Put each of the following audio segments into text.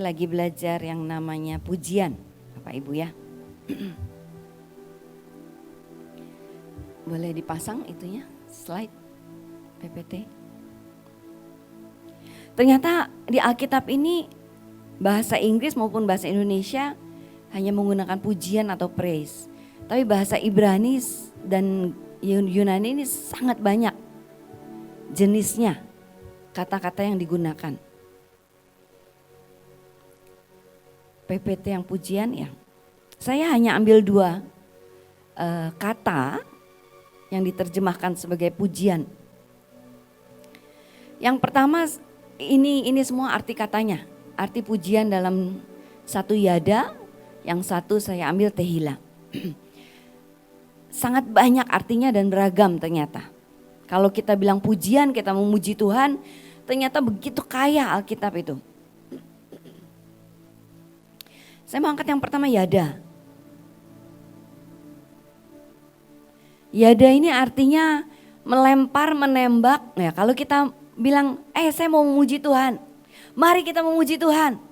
lagi belajar yang namanya pujian, Bapak Ibu ya. Boleh dipasang itunya, slide PPT. Ternyata di Alkitab ini bahasa Inggris maupun bahasa Indonesia hanya menggunakan pujian atau praise. Tapi bahasa Ibrani dan Yunani ini sangat banyak jenisnya, kata-kata yang digunakan. PPT yang pujian ya. Saya hanya ambil dua kata yang diterjemahkan sebagai pujian. Yang pertama ini semua arti katanya. Arti pujian dalam satu yada, yang satu saya ambil tehila. Sangat banyak artinya dan beragam ternyata. Kalau kita bilang pujian, kita memuji Tuhan, ternyata begitu kaya Alkitab itu. Saya mau angkat yang pertama yada. Yada ini artinya melempar, menembak. Ya, kalau kita bilang, saya mau memuji Tuhan. Mari kita memuji Tuhan.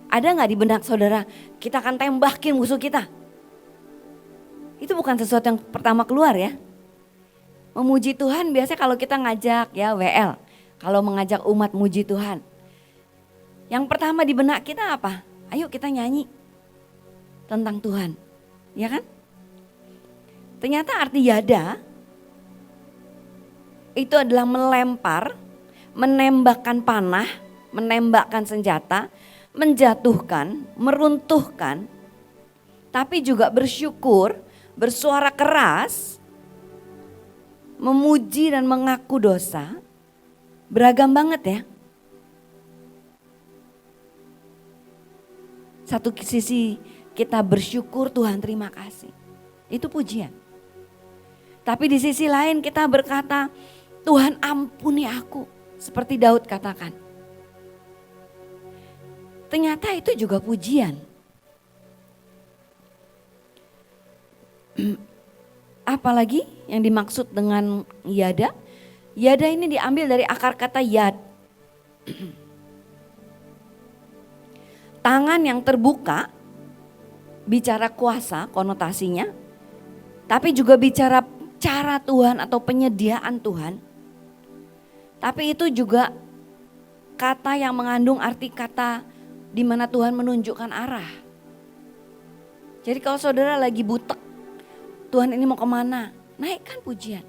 Ada gak di benak saudara, kita akan tembakin musuh kita? Itu bukan sesuatu yang pertama keluar ya. Memuji Tuhan biasanya kalau kita ngajak ya WL. Kalau mengajak umat muji Tuhan. Yang pertama di benak kita apa? Ayo kita nyanyi tentang Tuhan, ya kan? Ternyata arti yada itu adalah melempar, menembakkan panah, menembakkan senjata, menjatuhkan, meruntuhkan, tapi juga bersyukur, bersuara keras, memuji dan mengaku dosa. Beragam banget ya. Satu sisi kita bersyukur, Tuhan terima kasih. Itu pujian. Tapi di sisi lain kita berkata, Tuhan ampuni aku. Seperti Daud katakan. Ternyata itu juga pujian. Apalagi yang dimaksud dengan yada? Yada ini diambil dari akar kata yad. Tangan yang terbuka, bicara kuasa konotasinya, tapi juga bicara cara Tuhan atau penyediaan Tuhan. Tapi itu juga kata yang mengandung arti kata di mana Tuhan menunjukkan arah. Jadi kalau saudara lagi butek, Tuhan ini mau kemana? Naikkan pujian.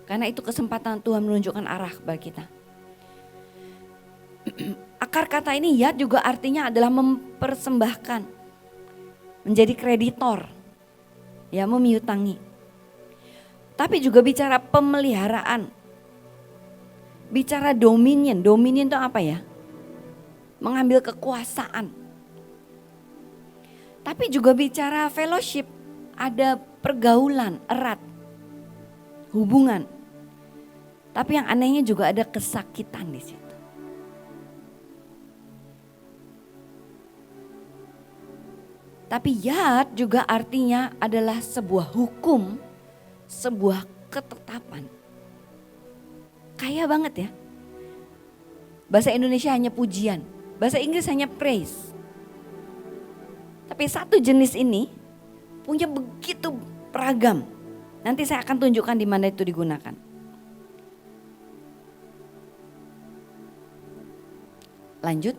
Karena itu kesempatan Tuhan menunjukkan arah bagi kita. Akar kata ini yad juga artinya adalah mempersembahkan, menjadi kreditor, ya memiutangi. Tapi juga bicara pemeliharaan, bicara dominion. Dominion itu apa ya? Mengambil kekuasaan. Tapi juga bicara fellowship, ada pergaulan erat, hubungan. Tapi yang anehnya juga ada kesakitan di situ. Tapi yad juga artinya adalah sebuah hukum, sebuah ketetapan. Kaya banget ya. Bahasa Indonesia hanya pujian, bahasa Inggris hanya praise. Tapi satu jenis ini punya begitu beragam. Nanti saya akan tunjukkan di mana itu digunakan. Lanjut.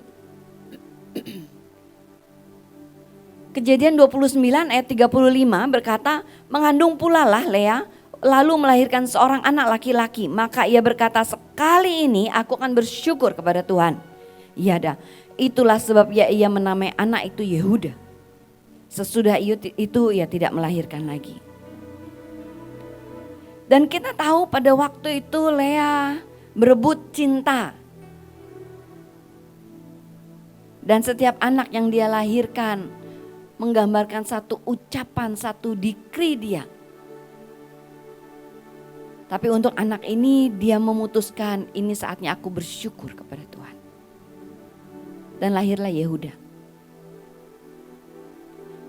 Kejadian 29 ayat 35 berkata, mengandung pula lah Lea, lalu melahirkan seorang anak laki-laki. Maka ia berkata, sekali ini aku akan bersyukur kepada Tuhan. Yada, itulah sebabnya ia menamai anak itu Yehuda. Sesudah itu ia tidak melahirkan lagi. Dan kita tahu pada waktu itu Lea berebut cinta. Dan setiap anak yang dia lahirkan menggambarkan satu ucapan, satu dikri dia. Tapi untuk anak ini dia memutuskan ini saatnya aku bersyukur kepada Tuhan. Dan lahirlah Yehuda.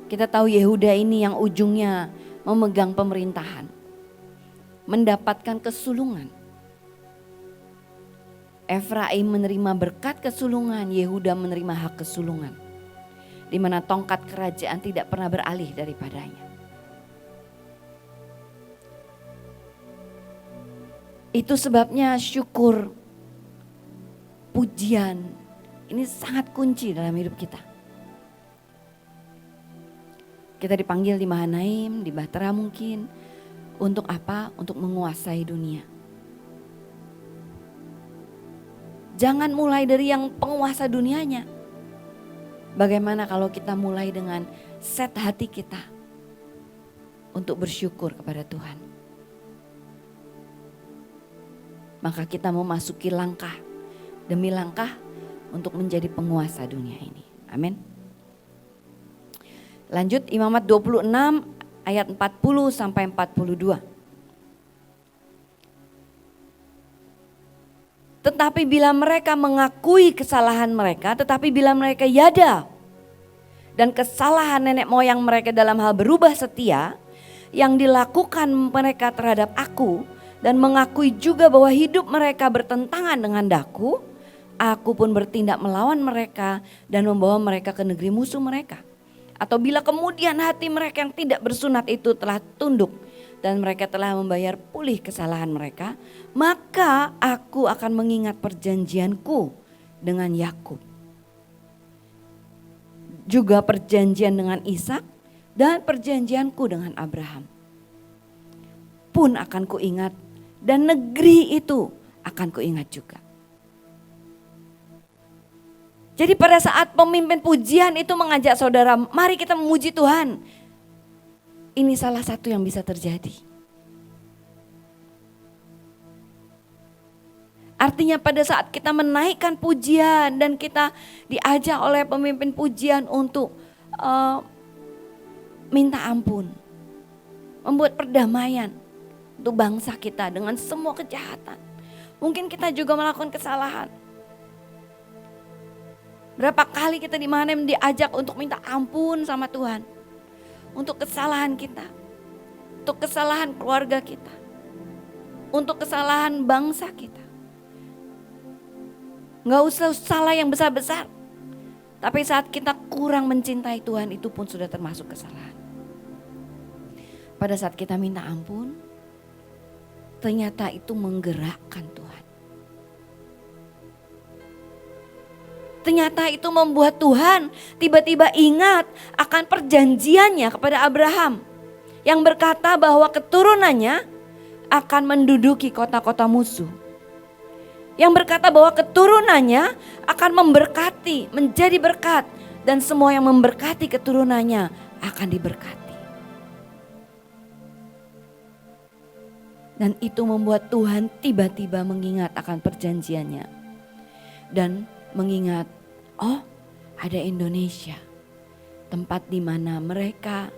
Kita tahu Yehuda ini yang ujungnya memegang pemerintahan. Mendapatkan kesulungan. Efraim menerima berkat kesulungan, Yehuda menerima hak kesulungan. Di mana tongkat kerajaan tidak pernah beralih daripadanya. Itu sebabnya syukur, pujian, ini sangat kunci dalam hidup kita. Kita dipanggil di Mahanaim, di Bahtera mungkin. Untuk apa? Untuk menguasai dunia. Jangan mulai dari yang penguasa dunianya. Bagaimana kalau kita mulai dengan set hati kita untuk bersyukur kepada Tuhan. Maka kita memasuki langkah demi langkah untuk menjadi penguasa dunia ini. Amin. Lanjut Imamat 26 ayat 40 sampai 42. Tetapi bila mereka mengakui kesalahan mereka, tetapi bila mereka yada dan kesalahan nenek moyang mereka dalam hal berubah setia yang dilakukan mereka terhadap aku dan mengakui juga bahwa hidup mereka bertentangan dengan daku, aku pun bertindak melawan mereka dan membawa mereka ke negeri musuh mereka. Atau bila kemudian hati mereka yang tidak bersunat itu telah tunduk dan mereka telah membayar pulih kesalahan mereka, maka aku akan mengingat perjanjianku dengan Yakub, juga perjanjian dengan Ishak dan perjanjianku dengan Abraham. Pun akan kuingat dan negeri itu akan kuingat juga. Jadi pada saat pemimpin pujian itu mengajak saudara, mari kita memuji Tuhan. Ini salah satu yang bisa terjadi. Artinya pada saat kita menaikkan pujian dan kita diajak oleh pemimpin pujian untuk minta ampun. Membuat perdamaian untuk bangsa kita dengan semua kejahatan. Mungkin kita juga melakukan kesalahan. Berapa kali kita di mana diajak untuk minta ampun sama Tuhan. Untuk kesalahan kita. Untuk kesalahan keluarga kita. Untuk kesalahan bangsa kita. Gak usah salah yang besar-besar. Tapi saat kita kurang mencintai Tuhan itu pun sudah termasuk kesalahan. Pada saat kita minta ampun, ternyata itu menggerakkan Tuhan. Ternyata itu membuat Tuhan tiba-tiba ingat akan perjanjiannya kepada Abraham. Yang berkata bahwa keturunannya akan menduduki kota-kota musuh. Yang berkata bahwa keturunannya akan memberkati, menjadi berkat. Dan semua yang memberkati keturunannya akan diberkati. Dan itu membuat Tuhan tiba-tiba mengingat akan perjanjiannya. Dan mengingat, oh ada Indonesia, tempat di mana mereka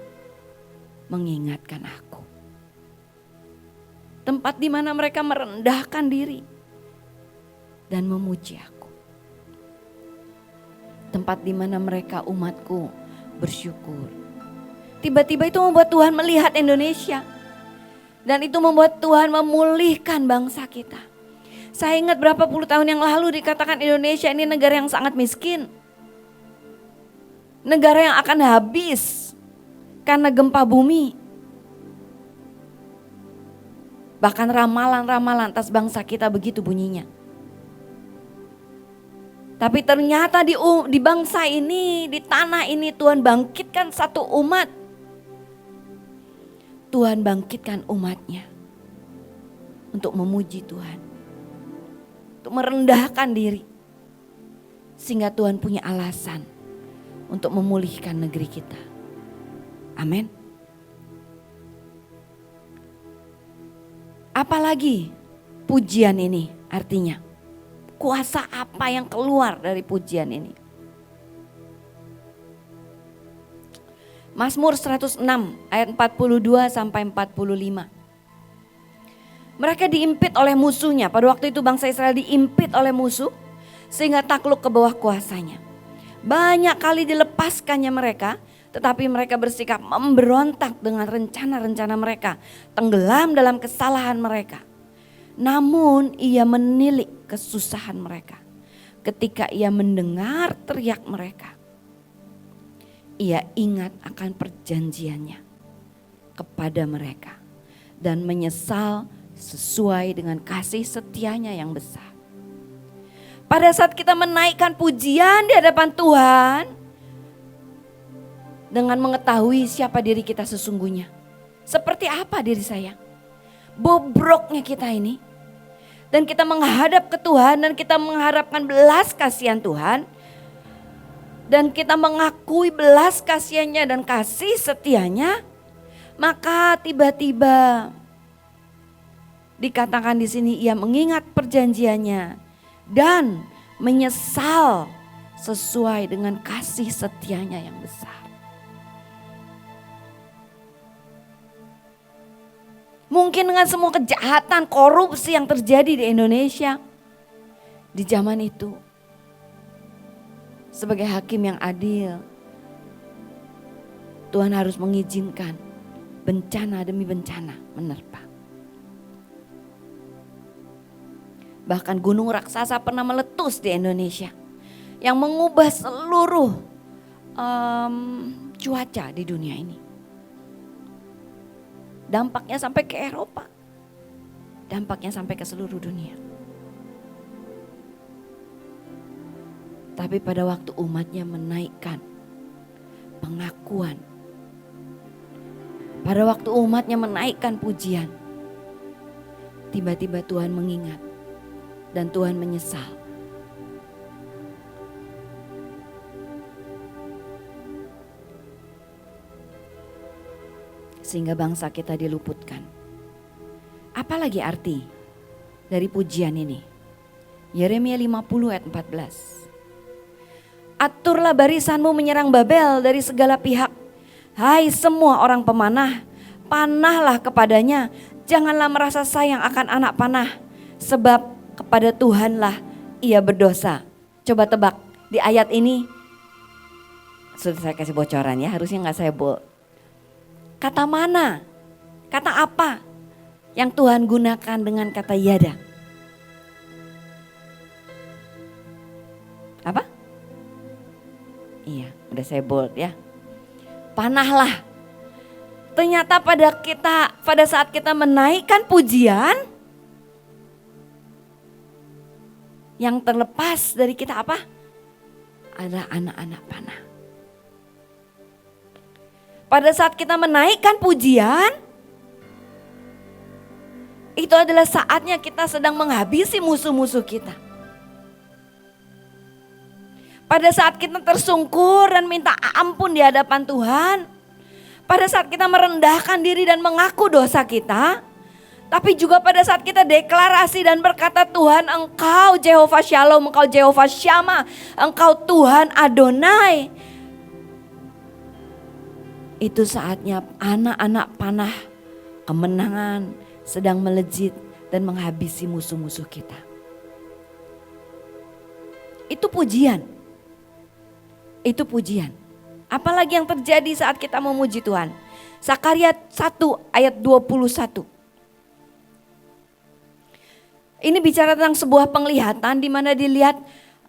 mengingatkan aku. Tempat di mana mereka merendahkan diri dan memuji aku. Tempat di mana mereka umatku bersyukur. Tiba-tiba itu membuat Tuhan melihat Indonesia. Dan itu membuat Tuhan memulihkan bangsa kita. Saya ingat berapa puluh tahun yang lalu dikatakan Indonesia ini negara yang sangat miskin. Negara yang akan habis karena gempa bumi. Bahkan ramalan-ramalan atas bangsa kita begitu bunyinya. Tapi ternyata di bangsa ini, di tanah ini Tuhan bangkitkan satu umat. Tuhan bangkitkan umatnya untuk memuji Tuhan. Untuk merendahkan diri. Sehingga Tuhan punya alasan untuk memulihkan negeri kita. Amin. Apalagi pujian ini artinya. Kuasa apa yang keluar dari pujian ini? Mazmur 106 ayat 42 sampai 45. Mereka diimpit oleh musuhnya. Pada waktu itu bangsa Israel diimpit oleh musuh sehingga takluk ke bawah kuasanya. Banyak kali dilepaskannya mereka, tetapi mereka bersikap memberontak dengan rencana-rencana mereka. Tenggelam dalam kesalahan mereka. Namun ia menilik kesusahan mereka. Ketika ia mendengar teriak mereka, ia ingat akan perjanjiannya kepada mereka dan menyesal sesuai dengan kasih setianya yang besar. Pada saat kita menaikkan pujian di hadapan Tuhan, dengan mengetahui siapa diri kita sesungguhnya. Seperti apa diri saya? Bobroknya kita ini. Dan kita menghadap ke Tuhan dan kita mengharapkan belas kasihan Tuhan. Dan kita mengakui belas kasihannya dan kasih setianya. Maka tiba-tiba dikatakan di sini ia mengingat perjanjiannya dan menyesal sesuai dengan kasih setianya yang besar. Mungkin dengan semua kejahatan, korupsi yang terjadi di Indonesia di zaman itu. Sebagai hakim yang adil, Tuhan harus mengizinkan bencana demi bencana menerpa. Bahkan gunung raksasa pernah meletus di Indonesia yang mengubah seluruh cuaca di dunia ini. Dampaknya sampai ke Eropa. Dampaknya sampai ke seluruh dunia. Tapi pada waktu umatnya menaikkan pengakuan. Pada waktu umatnya menaikkan pujian. Tiba-tiba Tuhan mengingat. Dan Tuhan menyesal. Sehingga bangsa kita diluputkan. Apalagi arti dari pujian ini? Yeremia 50 ayat 14. Aturlah barisanmu menyerang Babel dari segala pihak. Hai semua orang pemanah, panahlah kepadanya. Janganlah merasa sayang akan anak panah. Sebab kepada Tuhanlah ia berdosa. Coba tebak di ayat ini. Sudah saya kasih bocoran ya, harusnya gak saya Kata mana? Kata apa yang Tuhan gunakan dengan kata yada? Apa? Iya, udah saya bold ya. Panahlah. Ternyata pada saat kita menaikkan pujian, yang terlepas dari kita apa? Adalah anak-anak panah. Pada saat kita menaikkan pujian, itu adalah saatnya kita sedang menghabisi musuh-musuh kita. Pada saat kita tersungkur dan minta ampun di hadapan Tuhan, pada saat kita merendahkan diri dan mengaku dosa kita, tapi juga pada saat kita deklarasi dan berkata, Tuhan Engkau Jehovah Shalom, Engkau Jehovah Shammah, Engkau Tuhan Adonai. Itu saatnya anak-anak panah kemenangan sedang melejit dan menghabisi musuh-musuh kita. Itu pujian. Itu pujian. Apalagi yang terjadi saat kita memuji Tuhan. Zakaria 1 ayat 21. Ini bicara tentang sebuah penglihatan di mana dilihat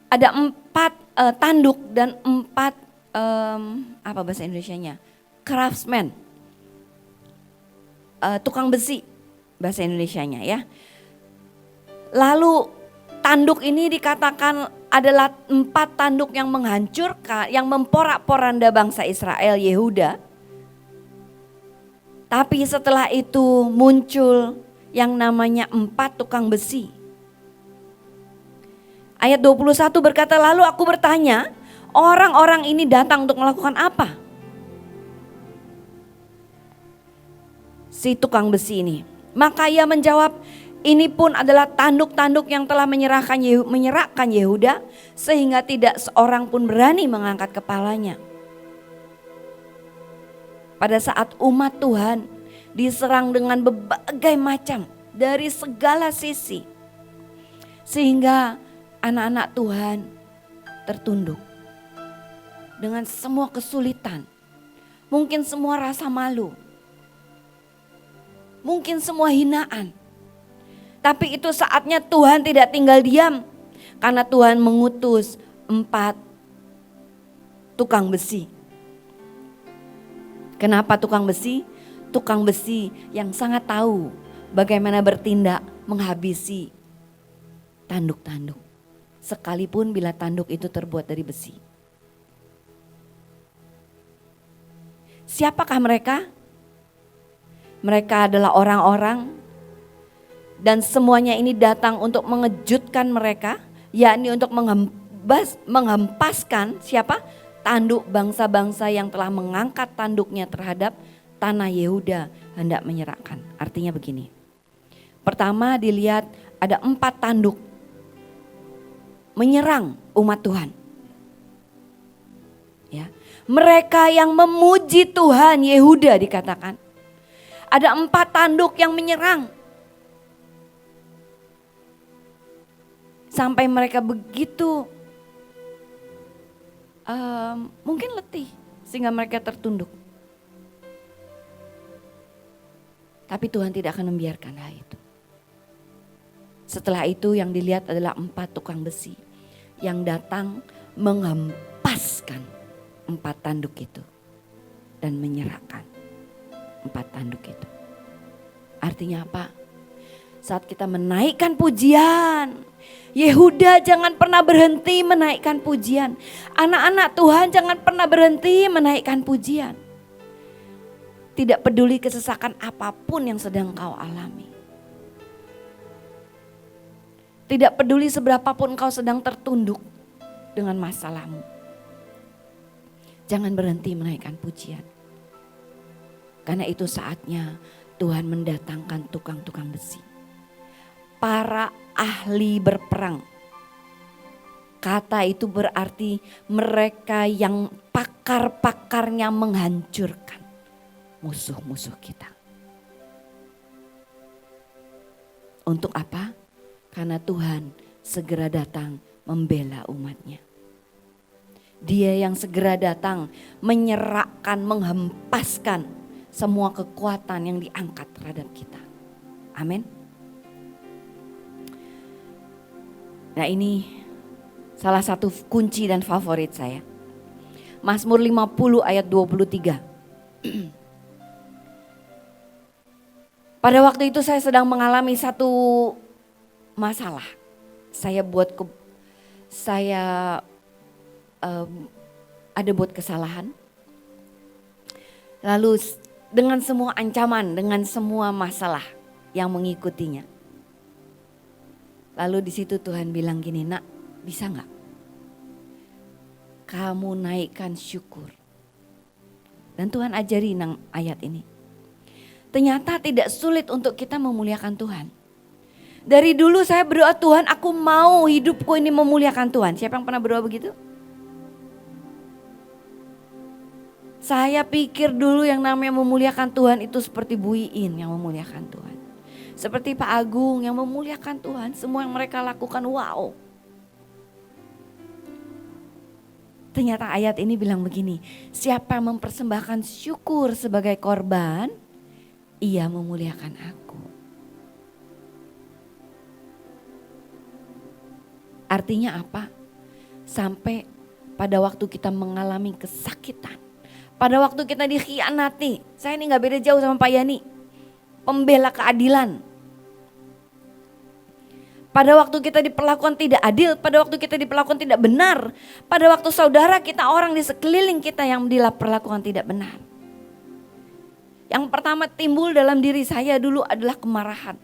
ada 4 tanduk dan 4 apa bahasa Indonesianya? Craftsman, tukang besi bahasa Indonesianya ya. Lalu tanduk ini dikatakan adalah 4 tanduk yang menghancurkan, yang memporak-poranda bangsa Israel Yehuda. Tapi setelah itu muncul yang namanya 4 tukang besi. Ayat 21 berkata, lalu aku bertanya, orang-orang ini datang untuk melakukan apa? Si tukang besi ini. Maka ia menjawab, ini pun adalah tanduk-tanduk yang telah menyerahkan Yehuda sehingga tidak seorang pun berani mengangkat kepalanya. Pada saat umat Tuhan diserang dengan berbagai macam dari segala sisi. Sehingga anak-anak Tuhan tertunduk dengan semua kesulitan. Mungkin semua rasa malu. Mungkin semua hinaan. Tapi itu saatnya Tuhan tidak tinggal diam. Karena Tuhan mengutus 4 tukang besi. Kenapa tukang besi? Tukang besi yang sangat tahu bagaimana bertindak menghabisi tanduk-tanduk. Sekalipun bila tanduk itu terbuat dari besi. Siapakah mereka? Mereka adalah orang-orang dan semuanya ini datang untuk mengejutkan mereka, yakni untuk menghempaskan siapa? Tanduk bangsa-bangsa yang telah mengangkat tanduknya terhadap tanah Yehuda hendak menyerahkan. Artinya begini. Pertama dilihat ada 4 tanduk menyerang umat Tuhan. Ya, mereka yang memuji Tuhan, Yehuda dikatakan. Ada 4 tanduk yang menyerang. Sampai mereka begitu mungkin letih sehingga mereka tertunduk. Tapi Tuhan tidak akan membiarkan hal itu. Setelah itu yang dilihat adalah 4 tukang besi yang datang menghempaskan 4 tanduk itu dan menyerahkan 4 tanduk itu. Artinya apa? Saat kita menaikkan pujian, Yehuda jangan pernah berhenti menaikkan pujian. Anak-anak Tuhan jangan pernah berhenti menaikkan pujian. Tidak peduli kesesakan apapun yang sedang kau alami. Tidak peduli seberapapun kau sedang tertunduk dengan masalahmu. Jangan berhenti menaikkan pujian. Karena itu saatnya Tuhan mendatangkan tukang-tukang besi. Para ahli berperang. Kata itu berarti mereka yang pakar-pakarnya menghancurkan musuh-musuh kita. Untuk apa? Karena Tuhan segera datang membela umatnya. Dia yang segera datang menyerahkan, menghempaskan semua kekuatan yang diangkat terhadap kita. Amin. Nah ini salah satu kunci dan favorit saya. Mazmur 50 ayat 23. Pada waktu itu saya sedang mengalami satu masalah. Saya ada buat kesalahan. Lalu dengan semua ancaman, dengan semua masalah yang mengikutinya. Lalu di situ Tuhan bilang gini, nak bisa gak kamu naikkan syukur. Dan Tuhan ajari ayat ini. Ternyata tidak sulit untuk kita memuliakan Tuhan. Dari dulu saya berdoa, Tuhan aku mau hidupku ini memuliakan Tuhan. Siapa yang pernah berdoa begitu? Saya pikir dulu yang namanya memuliakan Tuhan itu seperti Bu Iin yang memuliakan Tuhan. Seperti Pak Agung yang memuliakan Tuhan. Semua yang mereka lakukan wow. Ternyata ayat ini bilang begini. Siapa yang mempersembahkan syukur sebagai korban, ia memuliakan aku. Artinya apa? Sampai pada waktu kita mengalami kesakitan. Pada waktu kita dikhianati. Saya ini gak beda jauh sama Pak Yani. Pembela keadilan. Pada waktu kita diperlakukan tidak adil, pada waktu kita diperlakukan tidak benar, pada waktu saudara kita, orang di sekeliling kita yang diperlakukan tidak benar. Yang pertama timbul dalam diri saya dulu adalah kemarahan.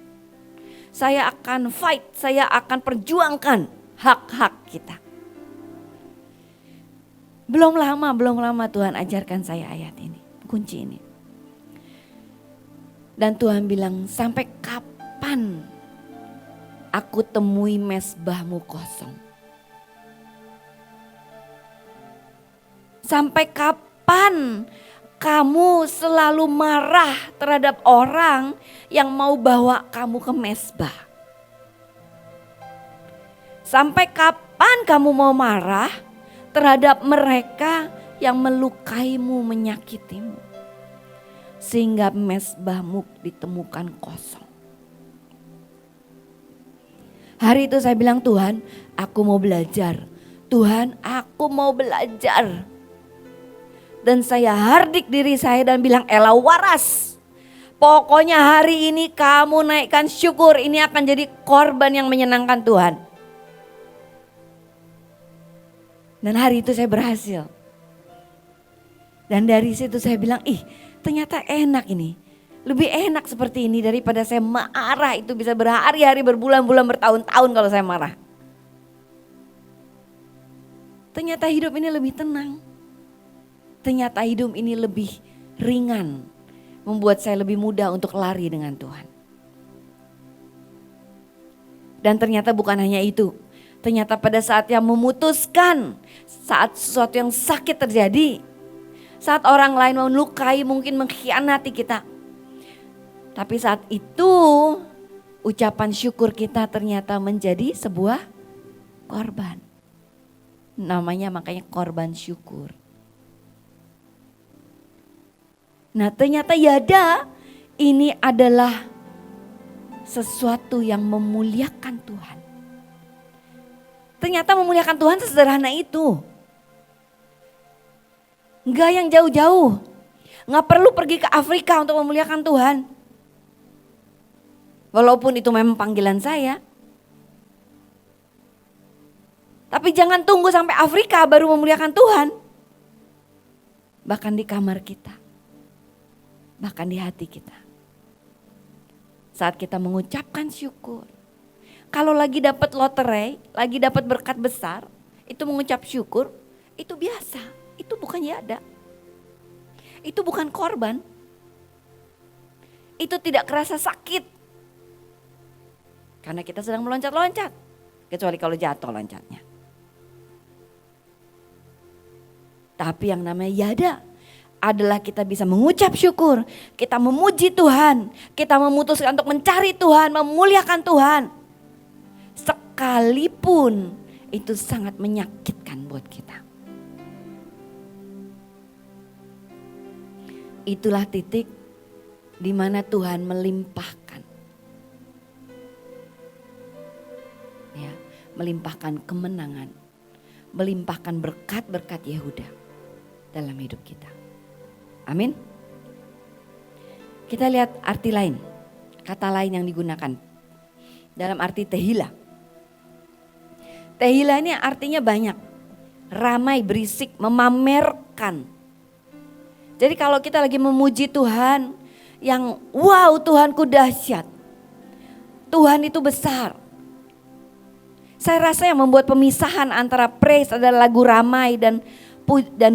Saya akan fight, saya akan perjuangkan hak-hak kita. Belum lama Tuhan ajarkan saya ayat ini, kunci ini. Dan Tuhan bilang, sampai kapan aku temui mezbahmu kosong? Sampai kapan kamu selalu marah terhadap orang yang mau bawa kamu ke mezbah? Sampai kapan kamu mau marah terhadap mereka yang melukaimu, menyakitimu? Sehingga mezbahmu ditemukan kosong. Hari itu saya bilang, Tuhan aku mau belajar. Tuhan aku mau belajar. Dan saya hardik diri saya dan bilang, Ella waras. Pokoknya hari ini kamu naikkan syukur, ini akan jadi korban yang menyenangkan Tuhan. Dan hari itu saya berhasil. Dan dari situ saya bilang, ternyata enak ini. Lebih enak seperti ini daripada saya marah itu bisa berhari-hari, berbulan-bulan, bertahun-tahun kalau saya marah. Ternyata hidup ini lebih tenang. Ternyata hidup ini lebih ringan. Membuat saya lebih mudah untuk lari dengan Tuhan. Dan ternyata bukan hanya itu. Ternyata pada saat yang memutuskan, saat sesuatu yang sakit terjadi, saat orang lain melukai, mungkin mengkhianati kita. Tapi saat itu ucapan syukur kita ternyata menjadi sebuah korban. Namanya makanya korban syukur. Nah ternyata yada ini adalah sesuatu yang memuliakan Tuhan. Ternyata memuliakan Tuhan sesederhana itu. Enggak yang jauh-jauh. Enggak perlu pergi ke Afrika untuk memuliakan Tuhan. Walaupun itu memang panggilan saya. Tapi jangan tunggu sampai Afrika baru memuliakan Tuhan. Bahkan di kamar kita. Bahkan di hati kita. Saat kita mengucapkan syukur. Kalau lagi dapat loterai, lagi dapat berkat besar, itu mengucap syukur, itu biasa. Itu bukan yada. Itu bukan korban. Itu tidak kerasa sakit. Karena kita sedang meloncat-loncat. Kecuali kalau jatuh loncatnya. Tapi yang namanya yada adalah kita bisa mengucap syukur. Kita memuji Tuhan. Kita memutuskan untuk mencari Tuhan, memuliakan Tuhan. Sekalipun itu sangat menyakitkan buat kita. Itulah titik di mana Tuhan melimpahkan. Ya, melimpahkan kemenangan. Melimpahkan berkat-berkat Yehuda dalam hidup kita. Amin. Kita lihat arti lain. Kata lain yang digunakan. Dalam arti tehila. Tehila ini artinya banyak. Ramai, berisik, memamerkan. Jadi kalau kita lagi memuji Tuhan. Yang wow Tuhanku dahsyat. Tuhan itu besar. Saya rasa yang membuat pemisahan antara praise adalah lagu ramai dan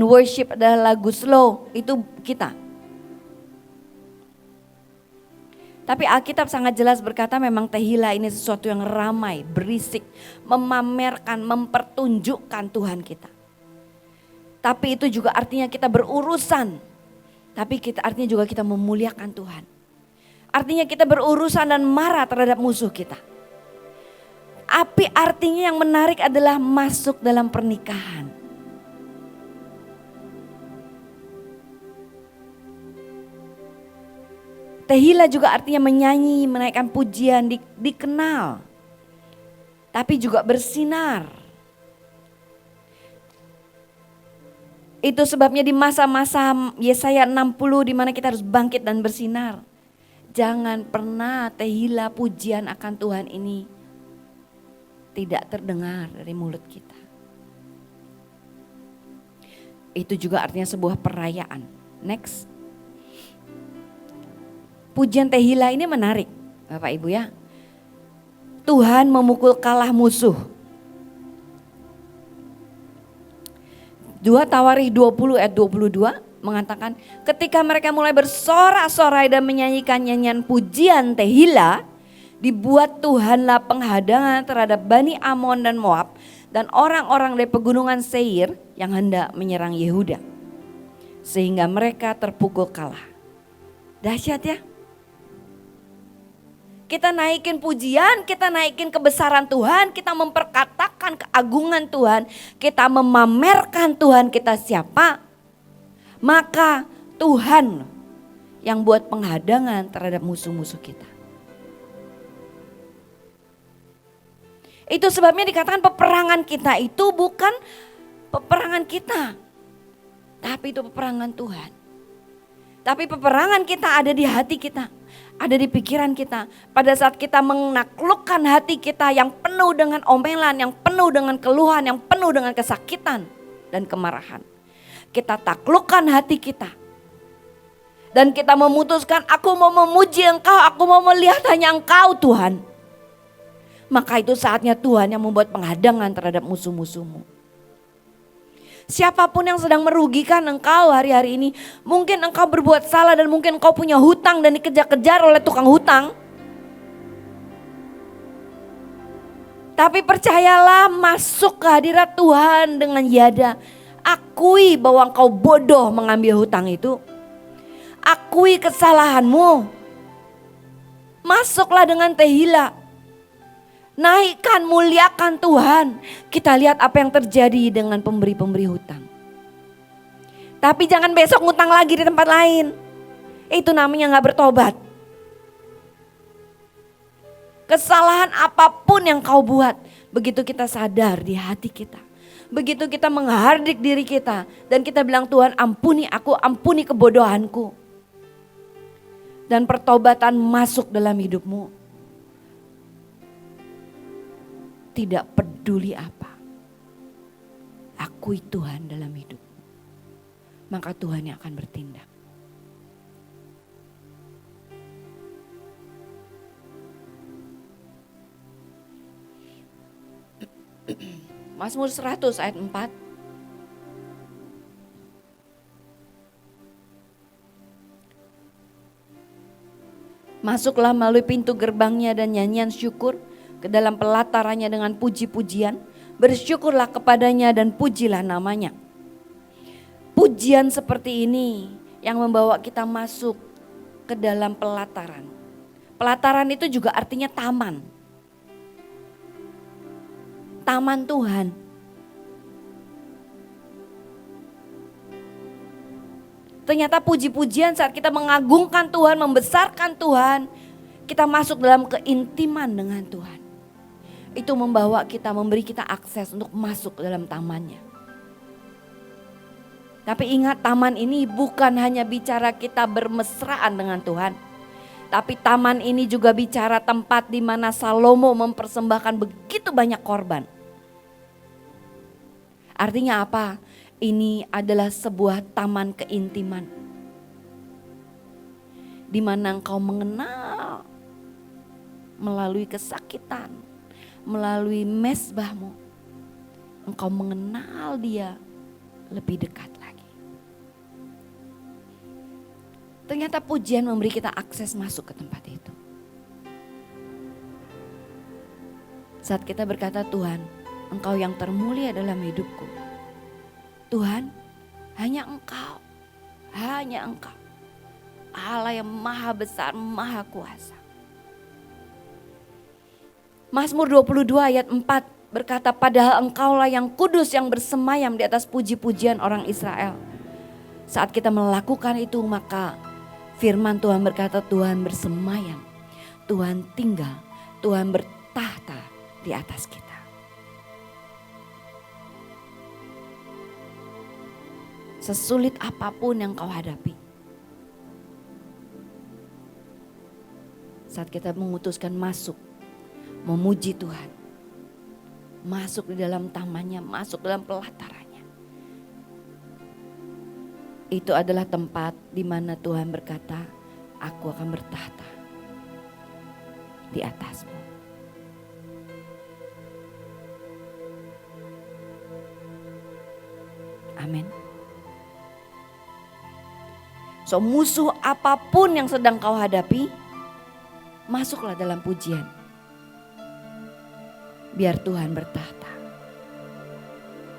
worship adalah lagu slow. Itu kita. Tapi Alkitab sangat jelas berkata memang tehila ini sesuatu yang ramai, berisik, memamerkan, mempertunjukkan Tuhan kita. Tapi itu juga artinya kita berurusan. Tapi artinya juga kita memuliakan Tuhan. Artinya kita berurusan dan marah terhadap musuh kita. Tapi artinya yang menarik adalah masuk dalam pernikahan. Tehila juga artinya menyanyi, menaikkan pujian, dikenal. Tapi juga bersinar. Itu sebabnya di masa-masa Yesaya 60 di mana kita harus bangkit dan bersinar. Jangan pernah tehila pujian akan Tuhan ini tidak terdengar dari mulut kita. Itu juga artinya sebuah perayaan. Next. Pujian tehila ini menarik Bapak Ibu ya. Tuhan memukul kalah musuh. 2 Tawarikh 20 ayat 22 mengatakan ketika mereka mulai bersorak-sorai dan menyanyikan nyanyian pujian tehila, dibuat Tuhanlah penghadangan terhadap Bani Amon dan Moab dan orang-orang dari pegunungan Seir yang hendak menyerang Yehuda. Sehingga mereka terpukul kalah. Dahsyat ya. Kita naikin pujian, kita naikin kebesaran Tuhan, kita memperkatakan keagungan Tuhan, kita memamerkan Tuhan kita siapa. Maka Tuhan yang buat penghadangan terhadap musuh-musuh kita. Itu sebabnya dikatakan peperangan kita itu bukan peperangan kita, tapi itu peperangan Tuhan. Tapi peperangan kita ada di hati kita, ada di pikiran kita. Pada saat kita menaklukkan hati kita yang penuh dengan omelan, yang penuh dengan keluhan, yang penuh dengan kesakitan dan kemarahan. Kita taklukkan hati kita. Dan kita memutuskan, aku mau memuji Engkau, aku mau melihat hanya Engkau Tuhan. Maka itu saatnya Tuhan yang membuat penghadangan terhadap musuh-musuhmu. Siapapun yang sedang merugikan engkau hari-hari ini, mungkin engkau berbuat salah dan mungkin engkau punya hutang dan dikejar-kejar oleh tukang hutang. Tapi percayalah, masuk ke hadirat Tuhan dengan yada. Akui bahwa engkau bodoh mengambil hutang itu. Akui kesalahanmu. Masuklah dengan tehila. Naikkan, muliakan Tuhan. Kita lihat apa yang terjadi dengan pemberi-pemberi hutang. Tapi jangan besok ngutang lagi di tempat lain. Itu namanya gak bertobat. Kesalahan apapun yang kau buat, begitu kita sadar di hati kita, begitu kita menghardik diri kita dan kita bilang, Tuhan ampuni aku, ampuni kebodohanku. Dan pertobatan masuk dalam hidupmu. Tidak peduli apa, akui Tuhan dalam hidup, maka Tuhan yang akan bertindak. Mazmur 100 ayat 4. Masuklah melalui pintu gerbangnya dan nyanyian syukur, ke dalam pelatarannya dengan puji-pujian, bersyukurlah kepadanya dan pujilah namanya. Pujian seperti ini yang membawa kita masuk ke dalam pelataran. Pelataran itu juga artinya taman. Taman Tuhan. Ternyata puji-pujian saat kita mengagungkan Tuhan, membesarkan Tuhan, kita masuk dalam keintiman dengan Tuhan. Itu membawa kita, memberi kita akses untuk masuk ke dalam tamannya. Tapi ingat, taman ini bukan hanya bicara kita bermesraan dengan Tuhan. Tapi taman ini juga bicara tempat di mana Salomo mempersembahkan begitu banyak korban. Artinya apa? Ini adalah sebuah taman keintiman. Di mana engkau mengenal melalui kesakitan, melalui mezbahmu, engkau mengenal dia lebih dekat lagi. Ternyata pujian memberi kita akses masuk ke tempat itu. Saat kita berkata, Tuhan, Engkau yang termulia dalam hidupku. Tuhan, hanya Engkau, Allah yang maha besar, maha kuasa. Mazmur 22 ayat 4 berkata, padahal Engkaulah yang kudus yang bersemayam di atas puji-pujian orang Israel. Saat kita melakukan itu, maka firman Tuhan berkata, Tuhan bersemayam, Tuhan tinggal, Tuhan bertahta di atas kita. Sesulit apapun yang kau hadapi, saat kita memutuskan masuk, memuji Tuhan, masuk di dalam tamannya, masuk dalam pelatarannya, itu adalah tempat di mana Tuhan berkata, aku akan bertahta di atasmu. Amin. So, musuh apapun yang sedang kau hadapi, masuklah dalam pujian. Biar Tuhan bertahta.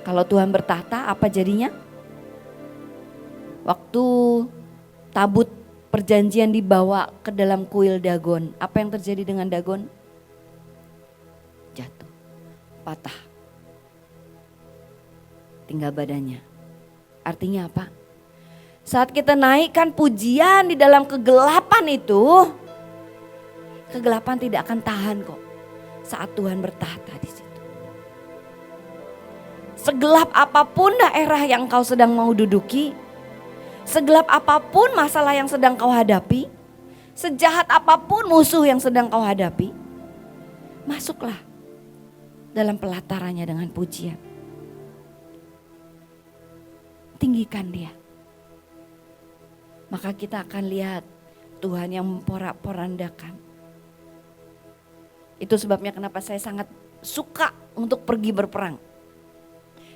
Kalau Tuhan bertahta, apa jadinya? Waktu tabut perjanjian dibawa ke dalam kuil Dagon, apa yang terjadi dengan Dagon? Jatuh, patah, tinggal badannya. Artinya apa? Saat kita naikkan pujian di dalam kegelapan itu, kegelapan tidak akan tahan kok saat Tuhan bertahta di situ. Segelap apapun daerah yang kau sedang mau duduki, segelap apapun masalah yang sedang kau hadapi, sejahat apapun musuh yang sedang kau hadapi, masuklah dalam pelatarannya dengan pujian. Tinggikan dia. Maka kita akan lihat Tuhan yang memporak-porandakan. Itu sebabnya kenapa saya sangat suka untuk pergi berperang.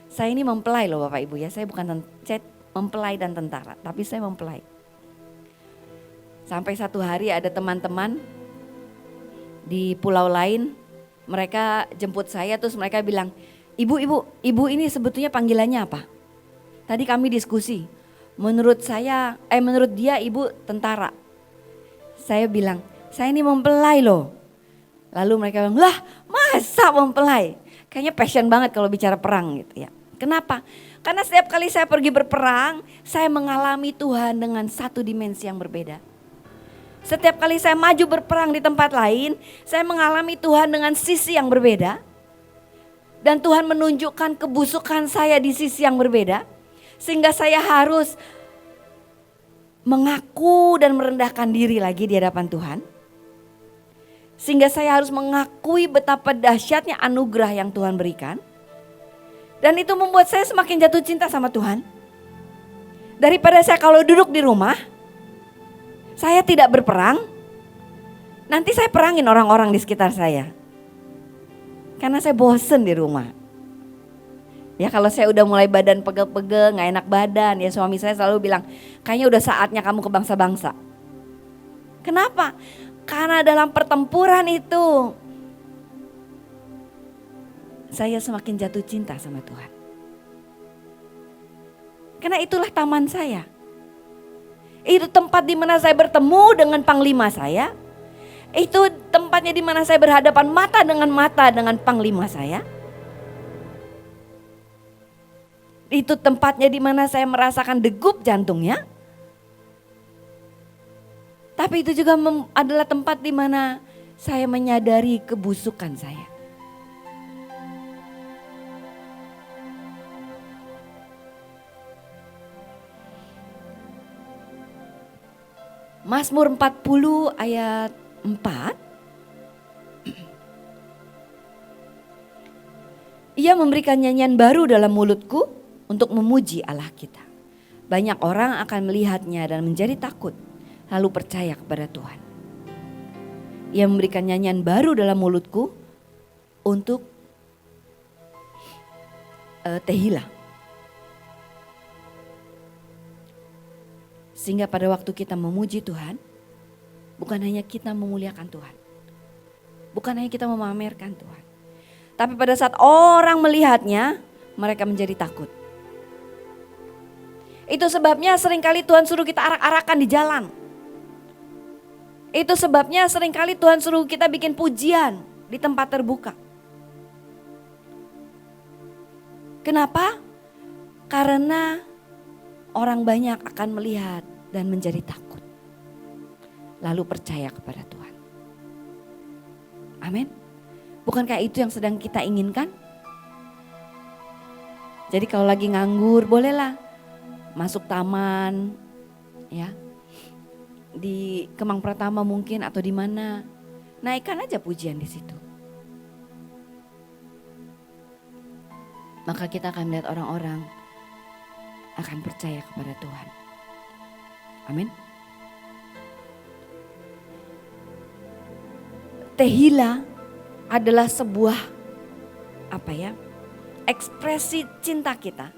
Saya ini mempelai loh Bapak Ibu ya, saya bukan mempelai dan tentara, tapi saya mempelai. Sampai satu hari ada teman-teman di pulau lain, mereka jemput saya terus mereka bilang, ibu ini sebetulnya panggilannya apa? Tadi kami diskusi, menurut dia ibu tentara. Saya bilang, saya ini mempelai loh. Lalu mereka bilang, lah masa mempelai? Kayaknya passion banget kalau bicara perang gitu ya. Kenapa? Karena setiap kali saya pergi berperang, saya mengalami Tuhan dengan satu dimensi yang berbeda. Setiap kali saya maju berperang di tempat lain, saya mengalami Tuhan dengan sisi yang berbeda. Dan Tuhan menunjukkan kebusukan saya di sisi yang berbeda. Sehingga saya harus mengaku dan merendahkan diri lagi di hadapan Tuhan. Sehingga saya harus mengakui betapa dahsyatnya anugerah yang Tuhan berikan. Dan itu membuat saya semakin jatuh cinta sama Tuhan. Daripada saya kalau duduk di rumah, saya tidak berperang, nanti saya perangin orang-orang di sekitar saya. Karena saya bosen di rumah. Ya kalau saya udah mulai badan pegel-pegel, gak enak badan, ya suami saya selalu bilang, kayaknya udah saatnya kamu ke bangsa-bangsa. Kenapa? Karena dalam pertempuran itu, saya semakin jatuh cinta sama Tuhan. Karena itulah taman saya. Itu tempat di mana saya bertemu dengan panglima saya. Itu tempatnya di mana saya berhadapan mata dengan panglima saya. Itu tempatnya di mana saya merasakan degup jantungnya. Tapi itu juga adalah tempat di mana saya menyadari kebusukan saya. Mazmur 40 ayat 4. Ia memberikan nyanyian baru dalam mulutku untuk memuji Allah kita. Banyak orang akan melihatnya dan menjadi takut, lalu percaya kepada Tuhan. Ia memberikan nyanyian baru dalam mulutku untuk Tehila. Sehingga pada waktu kita memuji Tuhan, bukan hanya kita memuliakan Tuhan. Bukan hanya kita memamerkan Tuhan. Tapi pada saat orang melihatnya, mereka menjadi takut. Itu sebabnya seringkali Tuhan suruh kita arak-arakan di jalan. Itu sebabnya seringkali Tuhan suruh kita bikin pujian di tempat terbuka. Kenapa? Karena orang banyak akan melihat dan menjadi takut. Lalu percaya kepada Tuhan. Amin. Bukankah itu yang sedang kita inginkan? Jadi kalau lagi nganggur bolehlah masuk taman ya. Di Kemang Pratama mungkin atau di mana. Naikkan aja pujian di situ. Maka kita akan melihat orang-orang akan percaya kepada Tuhan. Amin. Tehila adalah sebuah ekspresi cinta kita,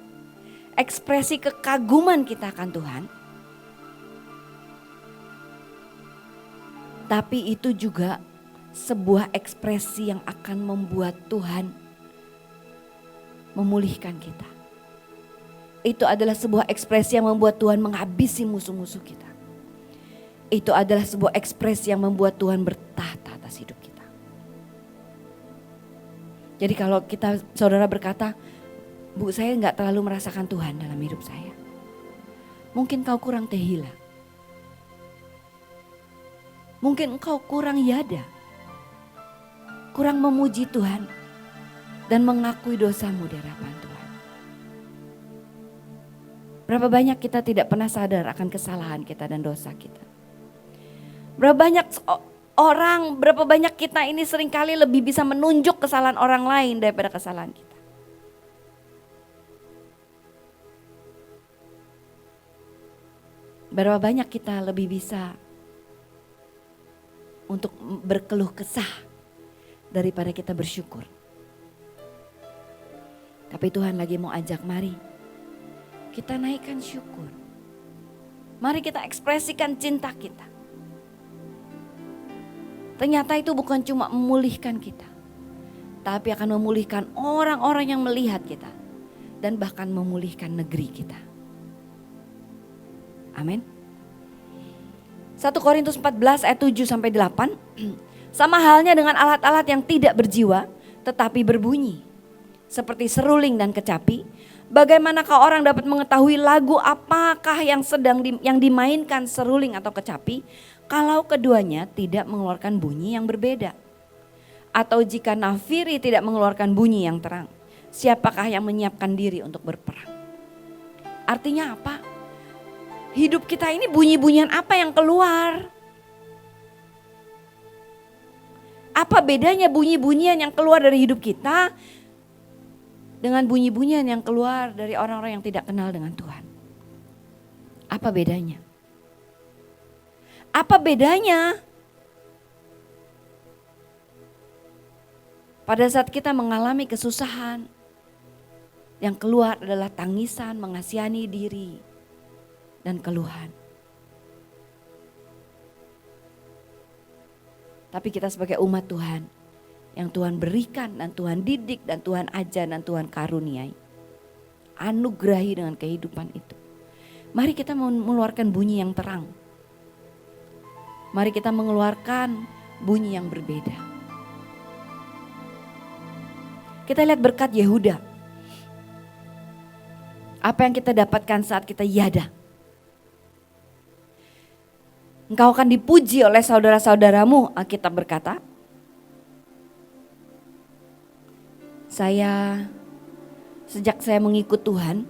ekspresi kekaguman kita akan Tuhan. Tapi itu juga sebuah ekspresi yang akan membuat Tuhan memulihkan kita. Itu adalah sebuah ekspresi yang membuat Tuhan menghabisi musuh-musuh kita. Itu adalah sebuah ekspresi yang membuat Tuhan bertahta atas hidup kita. Jadi kalau saudara berkata, Bu saya gak terlalu merasakan Tuhan dalam hidup saya. Mungkin kau kurang tehila. Mungkin engkau kurang yada. Kurang memuji Tuhan. Dan mengakui dosamu di hadapan Tuhan. Berapa banyak kita tidak pernah sadar akan kesalahan kita dan dosa kita. Berapa banyak kita ini seringkali lebih bisa menunjuk kesalahan orang lain daripada kesalahan kita. Berapa banyak kita lebih bisa untuk berkeluh kesah daripada kita bersyukur. Tapi Tuhan lagi mau ajak, mari kita naikkan syukur. Mari kita ekspresikan cinta kita. Ternyata itu bukan cuma memulihkan kita, tapi akan memulihkan orang-orang yang melihat kita. Dan bahkan memulihkan negeri kita. Amin. 1 Korintus 14 ayat 7 sampai 8. Sama halnya dengan alat-alat yang tidak berjiwa tetapi berbunyi. Seperti seruling dan kecapi. Bagaimanakah orang dapat mengetahui lagu apakah yang dimainkan seruling atau kecapi kalau keduanya tidak mengeluarkan bunyi yang berbeda? Atau jika nafiri tidak mengeluarkan bunyi yang terang, siapakah yang menyiapkan diri untuk berperang? Artinya apa? Hidup kita ini bunyi-bunyian apa yang keluar? Apa bedanya bunyi-bunyian yang keluar dari hidup kita dengan bunyi-bunyian yang keluar dari orang-orang yang tidak kenal dengan Tuhan? Apa bedanya? Apa bedanya? Pada saat kita mengalami kesusahan, yang keluar adalah tangisan, mengasihani diri, dan keluhan. Tapi kita sebagai umat Tuhan, yang Tuhan berikan dan Tuhan didik dan Tuhan ajar dan Tuhan karuniai, anugerahi dengan kehidupan itu. Mari kita mengeluarkan bunyi yang terang. Mari kita mengeluarkan bunyi yang berbeda. Kita lihat berkat Yehuda. Apa yang kita dapatkan saat kita yada? Engkau akan dipuji oleh saudara-saudaramu, Alkitab berkata. Sejak saya mengikut Tuhan,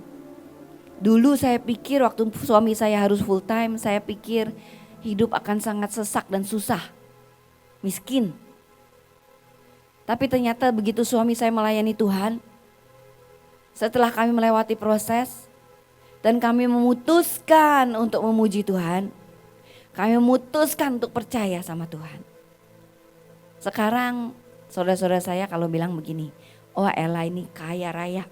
dulu saya pikir waktu suami saya harus full time, saya pikir hidup akan sangat sesak dan susah, miskin. Tapi ternyata begitu suami saya melayani Tuhan, setelah kami melewati proses dan kami memutuskan untuk memuji Tuhan, kami memutuskan untuk percaya sama Tuhan. Sekarang saudara-saudara saya kalau bilang begini, oh Ella ini kaya raya.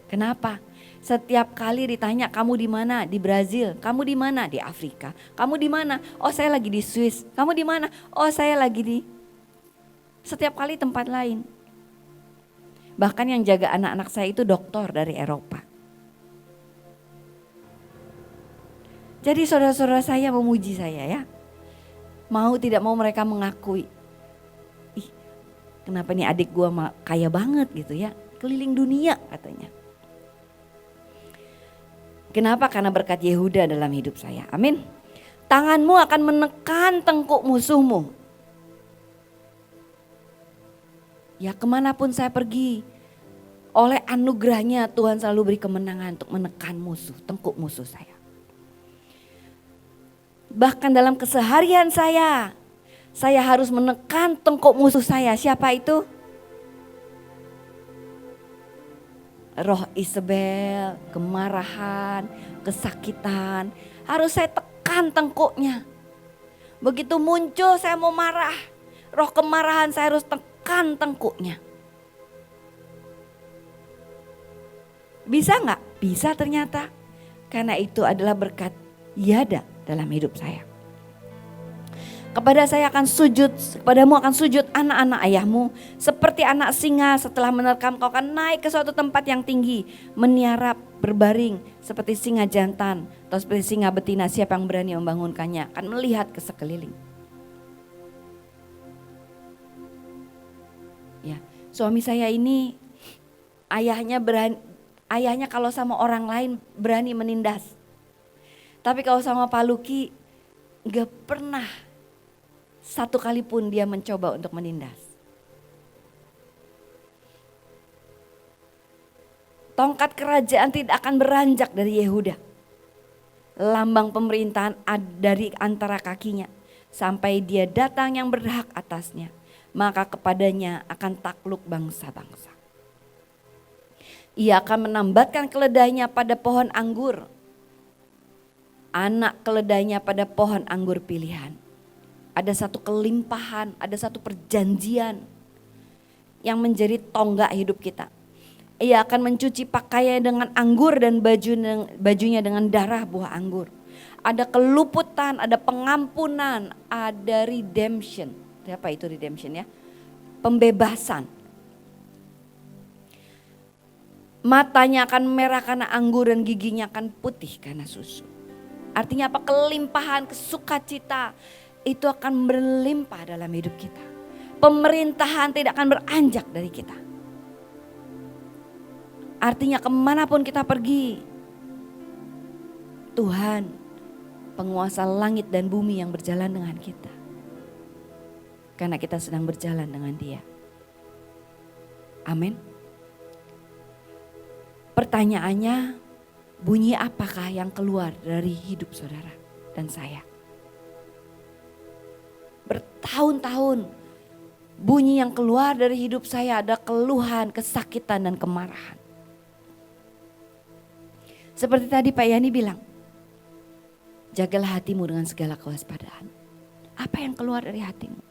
Kenapa? Setiap kali ditanya kamu di mana? Di Brazil. Kamu di mana? Di Afrika. Kamu di mana? Oh saya lagi di Swiss. Kamu di mana? Oh saya lagi di setiap kali tempat lain. Bahkan yang jaga anak-anak saya itu dokter dari Eropa. Jadi saudara-saudara saya memuji saya ya. Mau tidak mau mereka mengakui. Ih, kenapa nih adik gua kaya banget gitu ya. Keliling dunia katanya. Kenapa? Karena berkat Yehuda dalam hidup saya. Amin. Tanganmu akan menekan tengkuk musuhmu. Ya kemanapun saya pergi, oleh anugerahnya Tuhan selalu beri kemenangan untuk menekan musuh, tengkuk musuh saya. Bahkan dalam keseharian saya harus menekan tengkuk musuh saya. Siapa itu? Roh Isabel, kemarahan, kesakitan. Harus saya tekan tengkuknya. Begitu muncul saya mau marah. Roh kemarahan saya harus tekan tengkuknya. Bisa gak? Bisa ternyata. Karena itu adalah berkat Yada dalam hidup saya. Kepada saya akan sujud, kepadamu akan sujud anak-anak ayahmu. Seperti anak singa setelah menerkam kau akan naik ke suatu tempat yang tinggi. Meniarap, berbaring seperti singa jantan atau seperti singa betina. Siapa yang berani membangunkannya akan melihat ke sekeliling. Ya, suami saya ini ayahnya kalau sama orang lain berani menindas. Tapi kalau sama Pak Luki gak pernah satu kali pun dia mencoba untuk menindas. Tongkat kerajaan tidak akan beranjak dari Yehuda. Lambang pemerintahan dari antara kakinya. Sampai dia datang yang berhak atasnya. Maka kepadanya akan takluk bangsa-bangsa. Ia akan menambatkan keledainya pada pohon anggur. Anak keledainya pada pohon anggur pilihan. Ada satu kelimpahan, ada satu perjanjian yang menjadi tonggak hidup kita. Ia akan mencuci pakaiannya dengan anggur dan bajunya dengan darah buah anggur. Ada keluputan, ada pengampunan, ada redemption. Apa itu redemption ya? Pembebasan. Matanya akan merah karena anggur dan giginya akan putih karena susu. Artinya apa? Kelimpahan, kesukacita itu akan berlimpah dalam hidup kita. Pemerintahan tidak akan beranjak dari kita. Artinya kemanapun kita pergi, Tuhan penguasa langit dan bumi yang berjalan dengan kita. Karena kita sedang berjalan dengan Dia. Amin. Pertanyaannya, bunyi apakah yang keluar dari hidup saudara dan saya? Bertahun-tahun bunyi yang keluar dari hidup saya ada keluhan, kesakitan dan kemarahan. Seperti tadi Pak Yani bilang, jagalah hatimu dengan segala kewaspadaan. Apa yang keluar dari hatimu?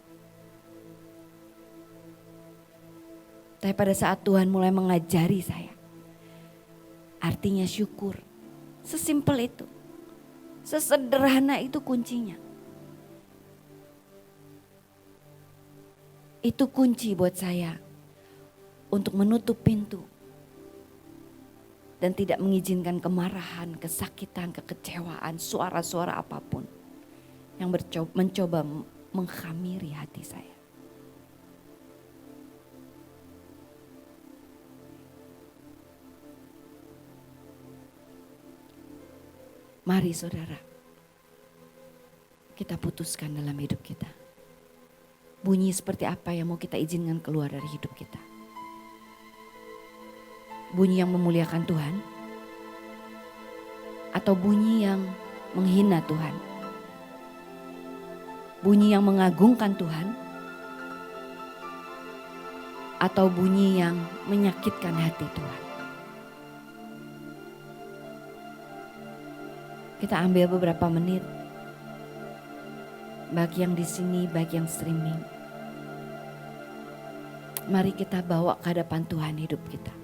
Tapi pada saat Tuhan mulai mengajari saya, artinya syukur. Sesimpel itu. Sesederhana itu kuncinya. Itu kunci buat saya untuk menutup pintu. Dan tidak mengizinkan kemarahan, kesakitan, kekecewaan, suara-suara apapun yang mencoba menghamiri hati saya. Mari saudara, kita putuskan dalam hidup kita. Bunyi seperti apa yang mau kita izinkan keluar dari hidup kita. Bunyi yang memuliakan Tuhan atau bunyi yang menghina Tuhan? Bunyi yang mengagungkan Tuhan atau bunyi yang menyakitkan hati Tuhan? Kita ambil beberapa menit, bagi yang di sini, bagi yang streaming. Mari kita bawa ke hadapan Tuhan hidup kita.